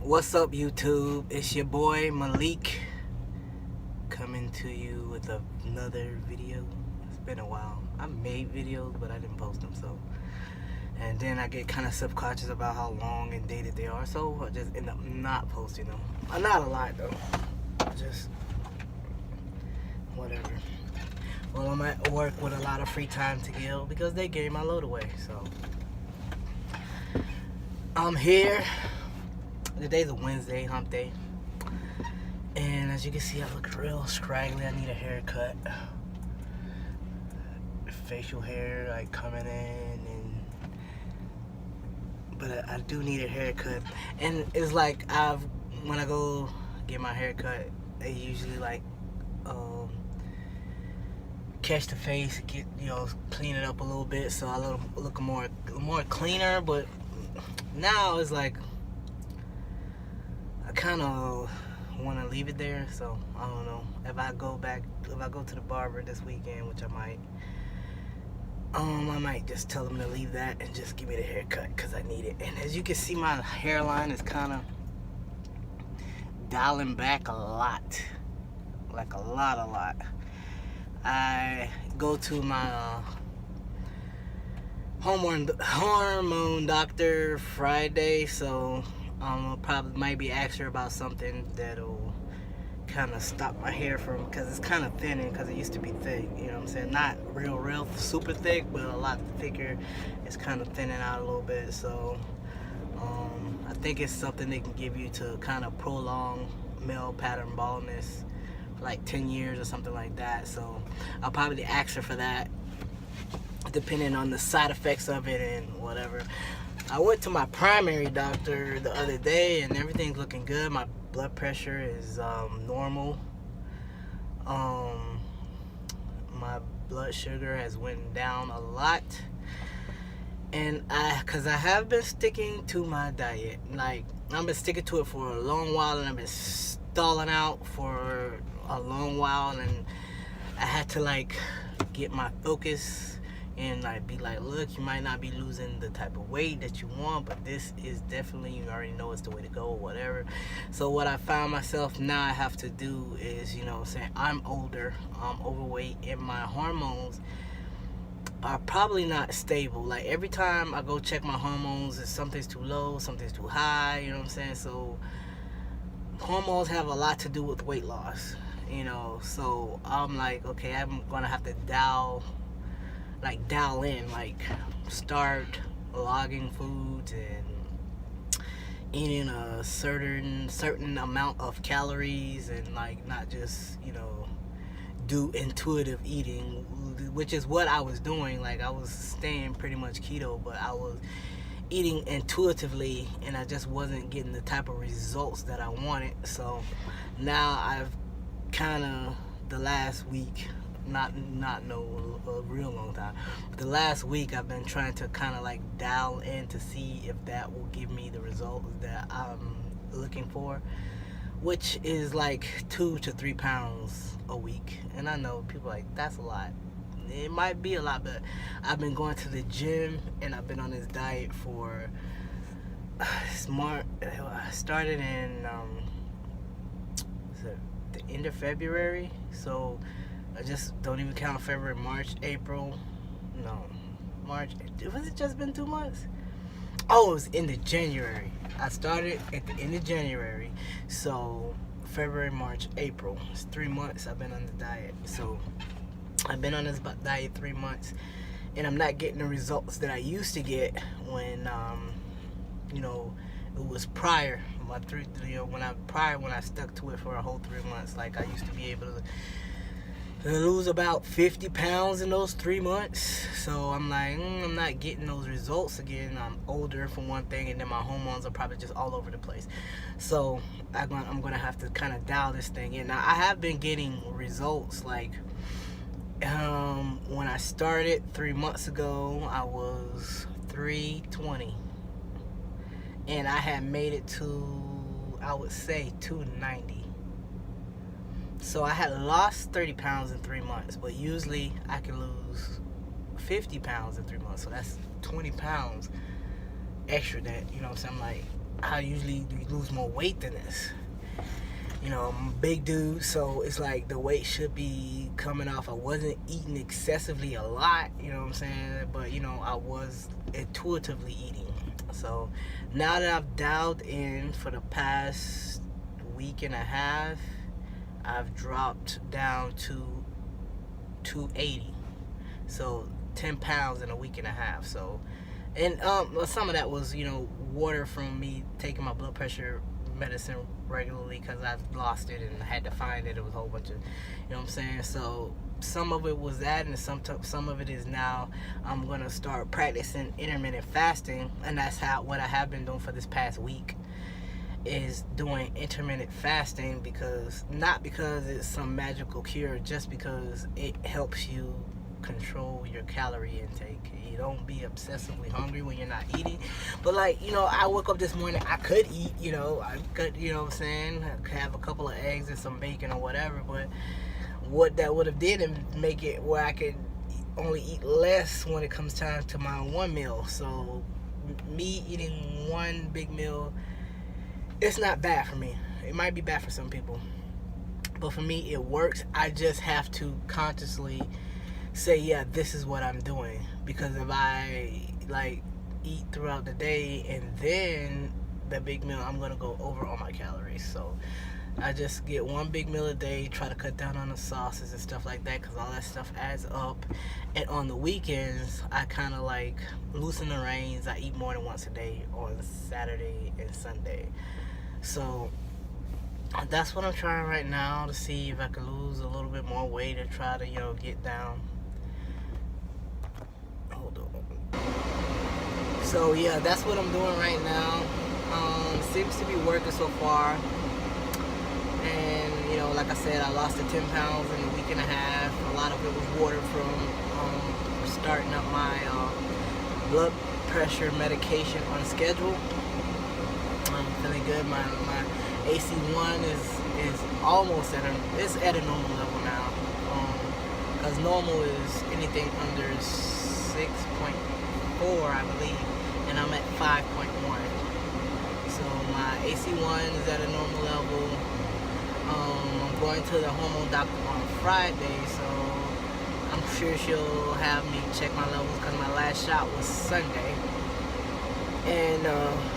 What's up, YouTube? It's your boy Malik coming to you with another video. It's been a while. I made videos, but I didn't post them, so. And then I get kind of subconscious about how long and dated they are, so I just end up not posting them. Not a lot, though. Just whatever. Well, I'm at work with a lot of free time to kill because they gave my load away, so. I'm here. Today's a Wednesday, hump day. And as you can see, I look real scraggly. I need a haircut. Facial hair like coming in, but I do need a haircut. And it's like when I go get my haircut, they usually like catch the face, get clean it up a little bit, so I look more cleaner. But now it's like I kind of want to leave it there, so I don't know. If I go to the barber this weekend, which I might just tell them to leave that and just give me the haircut because I need it. And as you can see, my hairline is kind of dialing back a lot, like a lot. I go to my hormone doctor Friday, so probably might be asking her about something that'll kind of stop my hair from, because it's kind of thinning, because it used to be thick, you know what I'm saying? Not real super thick, but a lot thicker. It's kind of thinning out a little bit, so I think it's something they can give you to kind of prolong male pattern baldness for like 10 years or something like that. So I'll probably ask her for that, depending on the side effects of it and whatever. I went to my primary doctor the other day and everything's looking good. My blood pressure is normal. My blood sugar has went down a lot. And cause I have been sticking to my diet. Like, I've been sticking to it for a long while, and I've been stalling out for a long while, and I had to like get my focus and like be like, look, you might not be losing the type of weight that you want, but this is definitely, you already know it's the way to go or whatever. So what I found myself now I have to do is, saying I'm older, I'm overweight, and my hormones are probably not stable. Like, every time I go check my hormones, something's too low, something's too high, you know what I'm saying? So hormones have a lot to do with weight loss, so I'm like, okay, I'm gonna have to dial in, like start logging foods and eating a certain amount of calories, and like not just do intuitive eating, which is what I was doing. Like, I was staying pretty much keto, but I was eating intuitively, and I just wasn't getting the type of results that I wanted. So now I've kind of, the last week, not a real long time, but the last week I've been trying to kind of like dial in to see if that will give me the results that I'm looking for, which is like 2 to 3 pounds a week. And I know people are like, that's a lot. It might be a lot, but I've been going to the gym and I've been on this diet for I started in the end of February, so I just don't even count February, March, April. No, March. Was it just been 2 months? Oh, it was end of January. I started at the end of January. So February, March, April. It's 3 months I've been on the diet. So I've been on this diet 3 months, and I'm not getting the results that I used to get when it was prior. When I stuck to it for a whole 3 months. Like, I used to be able to lose about 50 pounds in those 3 months. So I'm like, I'm not getting those results again. I'm older, for one thing, and then my hormones are probably just all over the place. So I'm gonna have to kind of dial this thing in. Now, I have been getting results. Like, when I started 3 months ago, I was 320, and I had made it to, I would say, 290. So I had lost 30 pounds in 3 months, but usually I can lose 50 pounds in 3 months. So that's 20 pounds extra that, I'm saying, I'm like, I usually lose more weight than this. You know, I'm a big dude, so it's like the weight should be coming off. I wasn't eating excessively a lot, you know what I'm saying? But, you know, I was intuitively eating. So now that I've dialed in for the past week and a half, I've dropped down to 280. So 10 pounds in a week and a half. So, and some of that was, you know, water from me taking my blood pressure medicine regularly because I lost it and had to find it. It was a whole bunch of, you know what I'm saying? So some of it was that, and some of it is now I'm gonna start practicing intermittent fasting, and that's what I have been doing for this past week, is doing intermittent fasting, because not because it's some magical cure, just because it helps you control your calorie intake. You don't be obsessively hungry when you're not eating. But like, you know, I woke up this morning, I could eat, you know, I could, you know what I'm saying, I could have a couple of eggs and some bacon or whatever, but what that would have did and make it where I could only eat less when it comes time to my one meal. So me eating one big meal, it's not bad for me. It might be bad for some people, but for me it works. I just have to consciously say, yeah, this is what I'm doing, because if I like eat throughout the day and then the big meal, I'm gonna go over all my calories. So I just get one big meal a day, try to cut down on the sauces and stuff like that, because all that stuff adds up. And on the weekends, I kind of like loosen the reins. I eat more than once a day on Saturday and Sunday. So that's what I'm trying right now, to see if I can lose a little bit more weight and try to, you know, get down. Hold on. So yeah, that's what I'm doing right now. Seems to be working so far. And, you know, like I said, I lost the 10 pounds in a week and a half. A lot of it was water from starting up my blood pressure medication on schedule. I'm feeling good. My AC1 is almost it's at a normal level now. Because normal is anything under 6.4, I believe, and I'm at 5.1. So my AC1 is at a normal level. I'm going to the hormone doctor on Friday, so I'm sure she'll have me check my levels, because my last shot was Sunday. And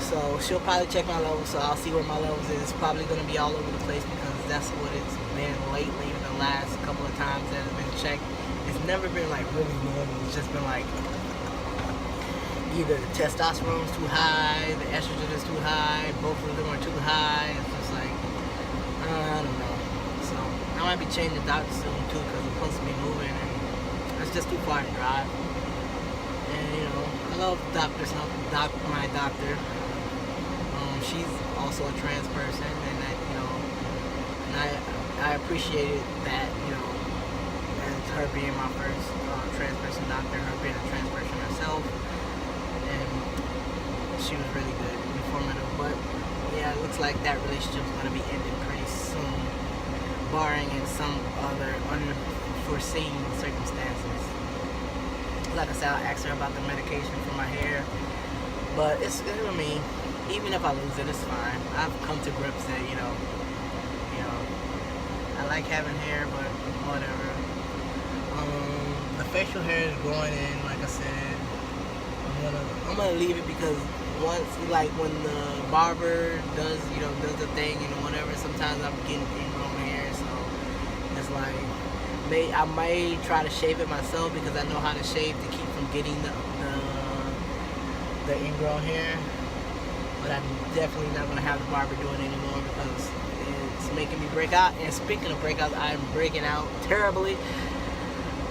so she'll probably check my levels, so I'll see where my levels is. It's probably going to be all over the place, because that's what it's been lately. The last couple of times that it's been checked, it's never been like really normal. It's just been like either the testosterone's too high, the estrogen is too high, both of them are too high. It's just like, I don't know. So I might be changing doctors soon too, because I'm supposed to be moving, and it's just too far to drive. And you know, I love doctors. My doctor. She's also a trans person, and that, you know, and I appreciated that, you know, as her being my first trans person doctor, her being a trans person herself, and she was really good, informative. But yeah, it looks like that relationship's gonna be ending pretty soon, barring in some other unforeseen circumstances. Like I said, I asked her about the medication for my hair, but I mean, even if I lose it, it's fine. I've come to grips that, you know, I like having hair, but whatever. The facial hair is growing in, like I said. I'm gonna leave it, because once, like, when the barber does the thing and whatever, sometimes I'm getting ingrown hair, so it's like, I may try to shave it myself, because I know how to shave to keep from getting the ingrown hair. But I'm definitely not going to have the barber do it anymore, because it's making me break out. And speaking of breakouts, I'm breaking out terribly.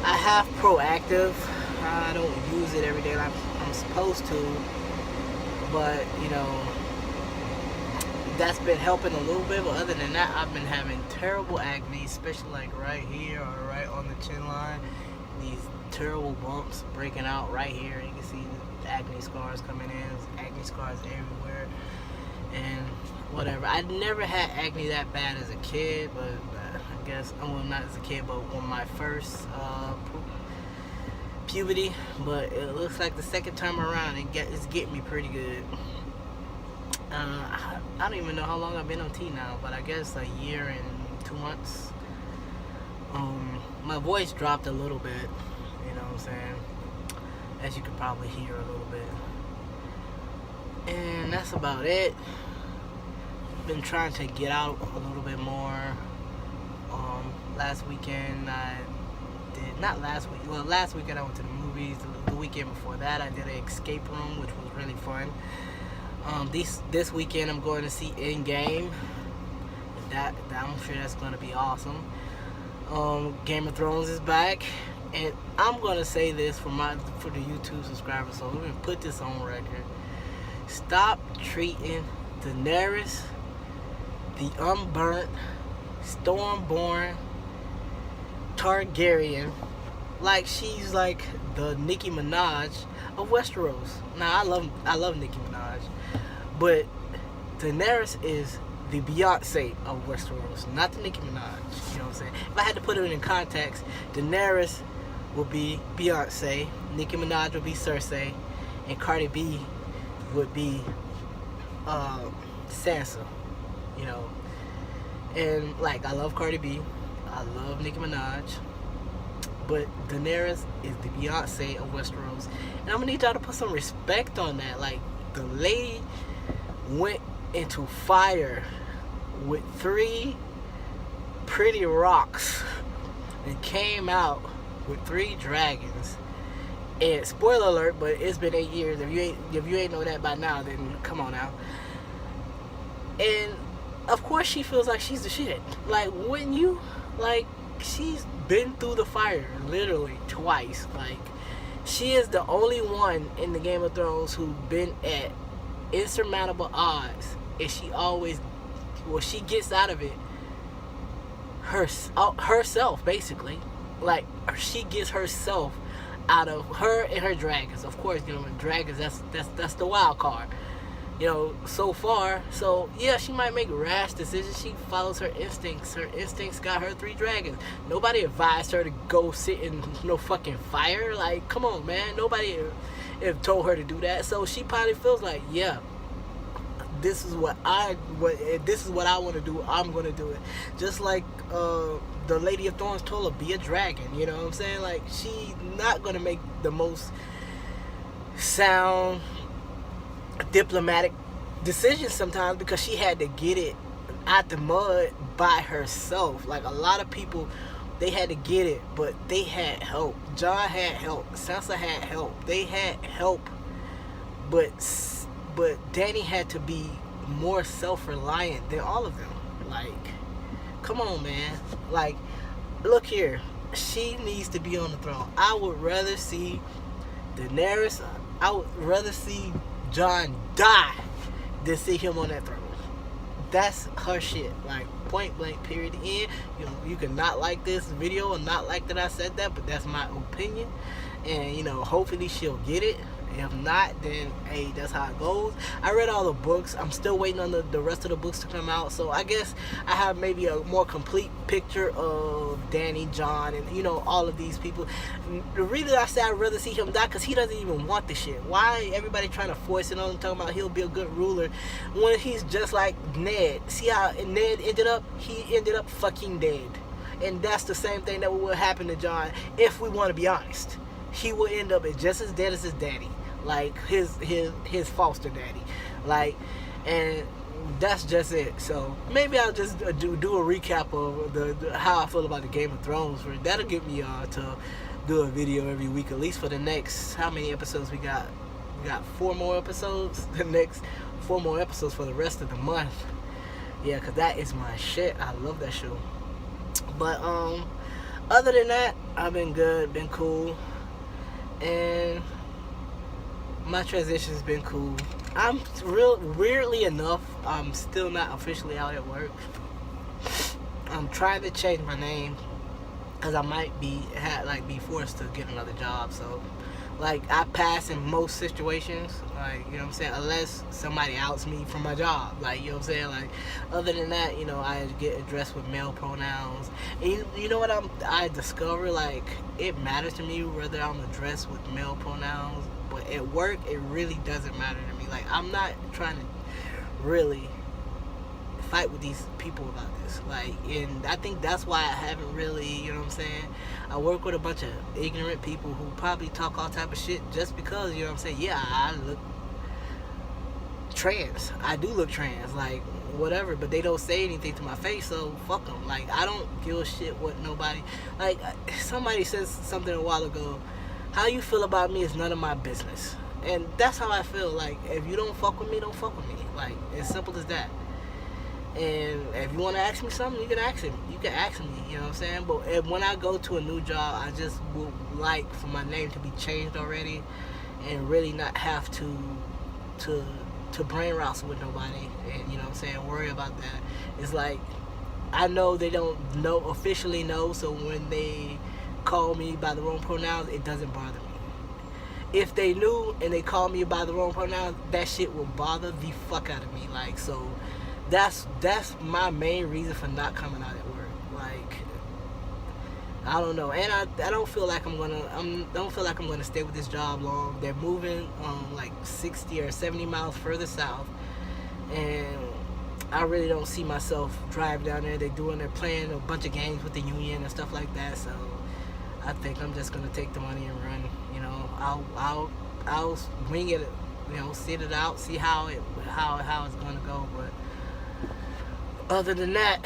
I have Proactive. I don't use it every day like I'm supposed to, but you know, that's been helping a little bit. But other than that, I've been having terrible acne, especially like right here or right on the chin line. These terrible bumps breaking out right here. You can see the acne scars coming in. There's acne scars everywhere, and whatever. I never had acne that bad as a kid, but I guess, well, not as a kid, but on my first puberty. But it looks like the second time around, it's getting me pretty good. I don't even know how long I've been on T now, but I guess a year and 2 months. My voice dropped a little bit, you know what I'm saying? As you can probably hear a little bit. And that's about it. Been trying to get out a little bit more. Last weekend I did, not last week, well, last weekend I went to the movies. The weekend before that I did an escape room, which was really fun. This weekend I'm going to see Endgame. I'm sure that's going to be awesome. Game of Thrones is back, and I'm gonna say this for the YouTube subscribers. So let me put this on record. Stop treating Daenerys, the unburnt, stormborn Targaryen, like she's like the Nicki Minaj of Westeros. Now I love Nicki Minaj, but Daenerys is the Beyonce of Westeros, not the Nicki Minaj. You know what I'm saying? If I had to put it in context, Daenerys would be Beyonce, Nicki Minaj would be Cersei, and Cardi B would be Sansa. You know, and like I love Cardi B, I love Nicki Minaj, but Daenerys is the Beyonce of Westeros, and I'm gonna need y'all to put some respect on that. Like, the lady went into fire with 3 pretty rocks and came out with 3 dragons. And spoiler alert, but it's been 8 years. If you ain't know that by now, then come on now. And of course she feels like she's the shit. Like, wouldn't you? Like, she's been through the fire literally twice. Like, she is the only one in the Game of Thrones who's been at insurmountable odds, and she always, well, she gets out of it herself, basically. Like, she gets herself out of her and her dragons. Of course, you know, dragons, that's the wild card, you know, so far. So yeah, she might make rash decisions. She follows her instincts. Her instincts got her 3 dragons. Nobody advised her to go sit in no fucking fire. Like, come on, man. Nobody have told her to do that. So she probably feels like, yeah, this is what I want to do. I'm gonna do it. Just like the Lady of Thorns told her, be a dragon. You know what I'm saying? Like, she's not gonna make the most sound diplomatic decisions sometimes, because she had to get it out the mud by herself. Like, a lot of people, they had to get it, but they had help. Jon had help. Sansa had help. They had help, but Dany had to be more self-reliant than all of them. Like, come on, man. Like, look here. She needs to be on the throne. I would rather see Daenerys, I would rather see Jon die than see him on that throne. That's her shit. Like, point blank, period, end. You know, you can not like this video or not like that I said that, but that's my opinion. And, you know, hopefully she'll get it. If not, then hey, that's how it goes. I read all the books. I'm still waiting on the rest of the books to come out. So I guess I have maybe a more complete picture of Dany, Jon, and, you know, all of these people. The reason I say I'd rather see him die, because he doesn't even want the shit. Why everybody trying to force it on him, talking about he'll be a good ruler, when he's just like Ned? See how Ned ended up? He ended up fucking dead. And that's the same thing that will happen to Jon, if we want to be honest. He will end up just as dead as his daddy. Like, his foster daddy. Like, and that's just it. So maybe I'll just do a recap of the how I feel about the Game of Thrones. That'll get me to do a video every week, at least for the next, how many episodes we got? We got 4 more episodes. The next 4 more episodes for the rest of the month. Yeah, because that is my shit. I love that show. But other than that, I've been good, been cool, and my transition's been cool. I'm weirdly enough, I'm still not officially out at work. I'm trying to change my name, because I might be forced to get another job. So, like, I pass in most situations, like, you know what I'm saying, unless somebody outs me from my job. Like, you know what I'm saying? Like, other than that, you know, I get addressed with male pronouns. And you know what I discovered? Like, it matters to me whether I'm addressed with male pronouns, but at work, it really doesn't matter to me. Like, I'm not trying to really fight with these people about this. Like, and I think that's why I haven't really, you know what I'm saying? I work with a bunch of ignorant people who probably talk all type of shit just because, you know what I'm saying? Yeah, I look trans. I do look trans, like whatever, but they don't say anything to my face, so fuck them. Like, I don't give a shit what nobody. Like, somebody says something a while ago. How you feel about me is none of my business, and that's how I feel. Like, if you don't fuck with me, don't fuck with me. Like, as simple as that. And if you want to ask me something, you can ask him. You can ask me, you know what I'm saying? But when I go to a new job, I just would like for my name to be changed already, and really not have to brain wrestle with nobody, and, you know what I'm saying, worry about that. It's like, I know they don't know officially know, so when they call me by the wrong pronouns, it doesn't bother me. If they knew and they called me by the wrong pronouns, that shit will bother the fuck out of me. Like, so that's my main reason for not coming out at work. Like, I don't know, and I don't feel like I'm gonna stay with this job long. They're moving like 60 or 70 miles further south, and I really don't see myself driving down there. They're playing a bunch of games with the union and stuff like that. So I think I'm just gonna take the money and run. You know, I'll wing it. You know, sit it out, see how it's gonna go. But other than that,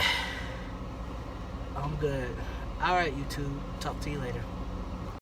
I'm good. Alright, YouTube. Talk to you later.